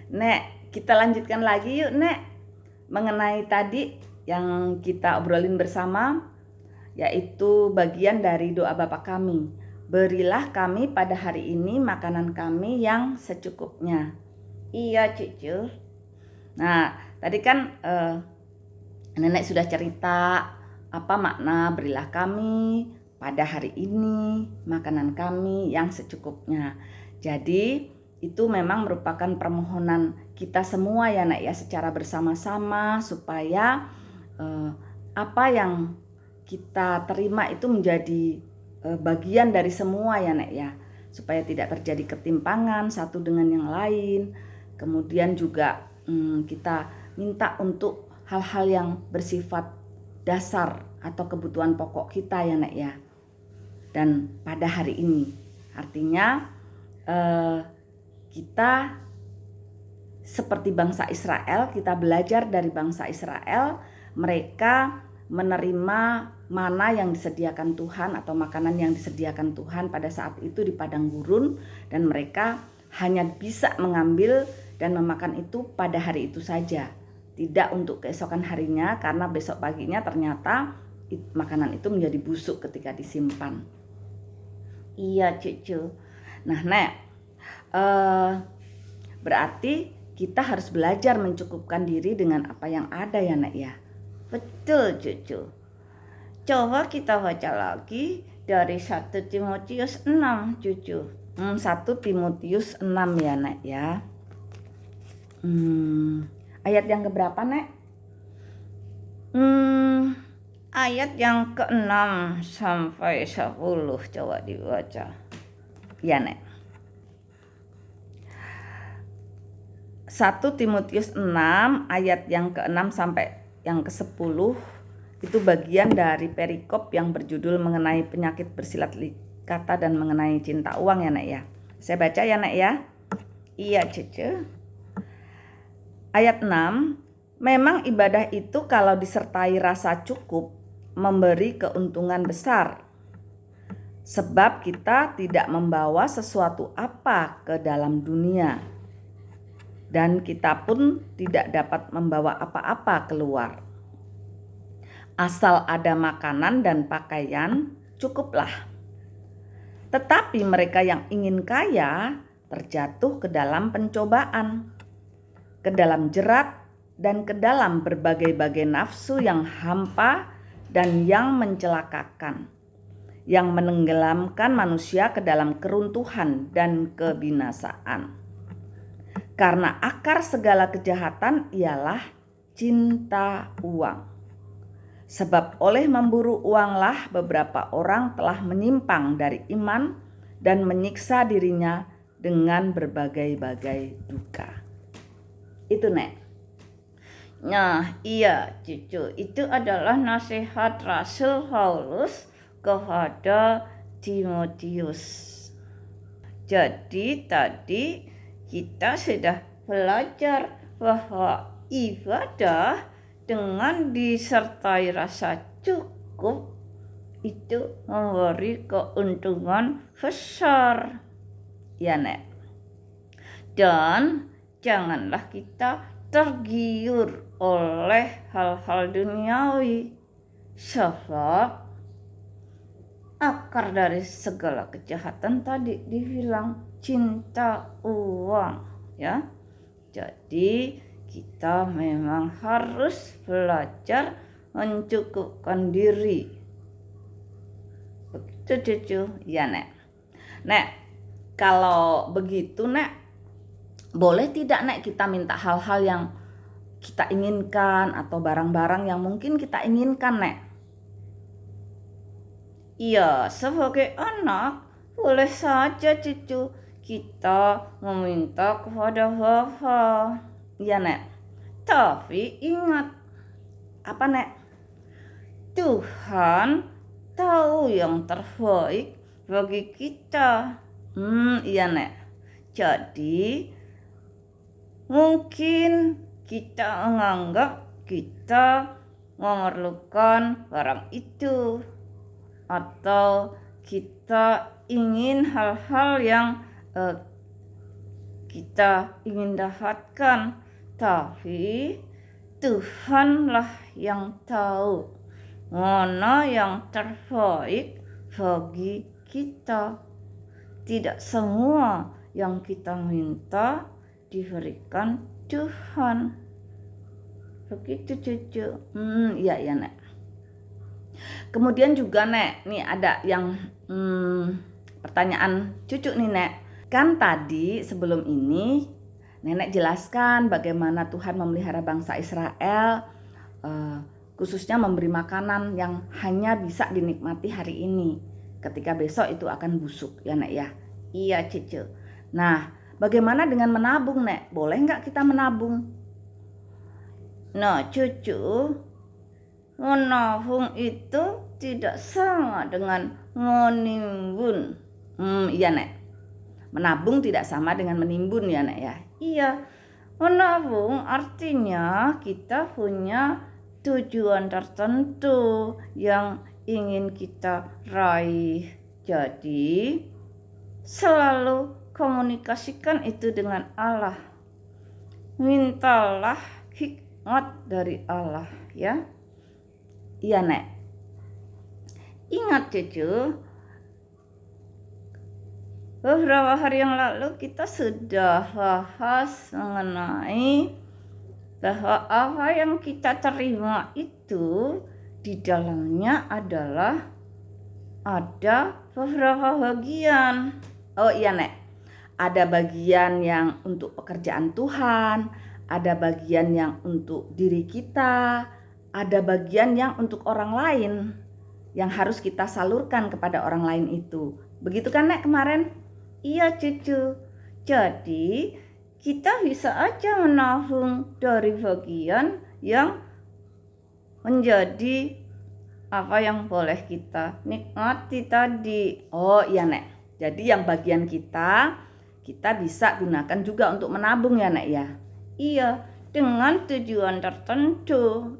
Nek, kita lanjutkan lagi yuk, Nek. Mengenai tadi yang kita obrolin bersama, yaitu bagian dari doa Bapa kami. Berilah kami pada hari ini makanan kami yang secukupnya. Iya, cucu. Nah, tadi kan nenek sudah cerita apa makna berilah kami pada hari ini makanan kami yang secukupnya. Jadi itu memang merupakan permohonan kita semua ya Nek ya, secara bersama-sama supaya apa yang kita terima itu menjadi bagian dari semua ya Nek ya, supaya tidak terjadi ketimpangan satu dengan yang lain. Kemudian juga kita minta untuk hal-hal yang bersifat dasar atau kebutuhan pokok kita ya Nek ya. Dan pada hari ini artinya kita seperti bangsa Israel, kita belajar dari bangsa Israel, mereka menerima mana yang disediakan Tuhan atau makanan yang disediakan Tuhan pada saat itu di padang gurun, dan mereka hanya bisa mengambil dan memakan itu pada hari itu saja, tidak untuk keesokan harinya, karena besok paginya ternyata makanan itu menjadi busuk ketika disimpan. Iya cucu. Nah Nek, berarti kita harus belajar mencukupkan diri dengan apa yang ada ya Nek ya. Betul cucu. Coba kita baca lagi dari 1 Timotius 6 cucu. 1 Timotius 6 ya Nek ya. Ayat yang keberapa Nek? Ayat yang ke-6 sampai 10 coba dibaca. Ya Nek. 1 Timotius 6 ayat yang ke-6 sampai yang ke-10 itu bagian dari perikop yang berjudul mengenai penyakit bersilat kata dan mengenai cinta uang ya Nek ya. Saya baca ya Nek ya. Iya cucu. Ayat 6, memang ibadah itu kalau disertai rasa cukup memberi keuntungan besar. Sebab kita tidak membawa sesuatu apa ke dalam dunia. Dan kita pun tidak dapat membawa apa-apa keluar. Asal ada makanan dan pakaian, cukuplah. Tetapi mereka yang ingin kaya terjatuh ke dalam pencobaan, ke dalam jerat, dan ke dalam berbagai-bagai nafsu yang hampa dan yang mencelakakan, yang menenggelamkan manusia ke dalam keruntuhan dan kebinasaan. Karena akar segala kejahatan ialah cinta uang. Sebab oleh memburu uanglah beberapa orang telah menyimpang dari iman dan menyiksa dirinya dengan berbagai-bagai duka. Itu Nek. Nah iya cucu, itu adalah nasihat Rasul Paulus kepada Timotius. Jadi tadi kita sudah belajar bahwa ibadah dengan disertai rasa cukup itu memberi keuntungan besar ya Nek. Dan janganlah kita tergiur oleh hal-hal duniawi, sebab akar dari segala kejahatan tadi dibilang cinta uang ya. Jadi kita memang harus belajar mencukupkan diri. Begitu cucu ya Nek. Nek, kalau begitu Nek, boleh tidak Nek kita minta hal-hal yang kita inginkan atau barang-barang yang mungkin kita inginkan Nek? Iya, sebagai anak boleh saja cucu kita meminta kepada Bapa. Iya Nek. Tapi ingat, apa Nek? Tuhan tahu yang terbaik bagi kita. Iya Nek. Jadi mungkin kita menganggap kita memerlukan barang itu, atau kita ingin hal-hal yang kita ingin dapatkan, tapi Tuhanlah yang tahu mana yang terbaik bagi kita. Tidak semua yang kita minta diberikan Tuhan. Begitu cucu. Iya Nek. Kemudian juga Nek, nih ada yang pertanyaan cucu nih Nek. Kan tadi sebelum ini Nenek jelaskan bagaimana Tuhan memelihara bangsa Israel, khususnya memberi makanan yang hanya bisa dinikmati hari ini. Ketika besok itu akan busuk ya Nek ya. Iya cucu. Nah, bagaimana dengan menabung Nek? Boleh nggak kita menabung? Nah cucu, menabung itu tidak sama dengan menimbun. Iya Nek. Menabung tidak sama dengan menimbun ya Nek ya. Iya. Menabung artinya kita punya tujuan tertentu yang ingin kita raih. Jadi selalu komunikasikan itu dengan Allah. Mintalah hikmat dari Allah ya. Iya Nek. Ingat cucu, beberapa hari yang lalu kita sudah bahas mengenai bahwa apa yang kita terima itu di dalamnya adalah ada beberapa bagian. Oh iya Nek, ada bagian yang untuk pekerjaan Tuhan, ada bagian yang untuk diri kita, ada bagian yang untuk orang lain yang harus kita salurkan kepada orang lain itu. Begitu kan Nek kemarin? Iya cucu. Jadi kita bisa aja menabung dari bagian yang menjadi apa yang boleh kita nikmati tadi. Oh iya Nek. Jadi yang bagian kita bisa gunakan juga untuk menabung ya Nek ya. Iya, dengan tujuan tertentu.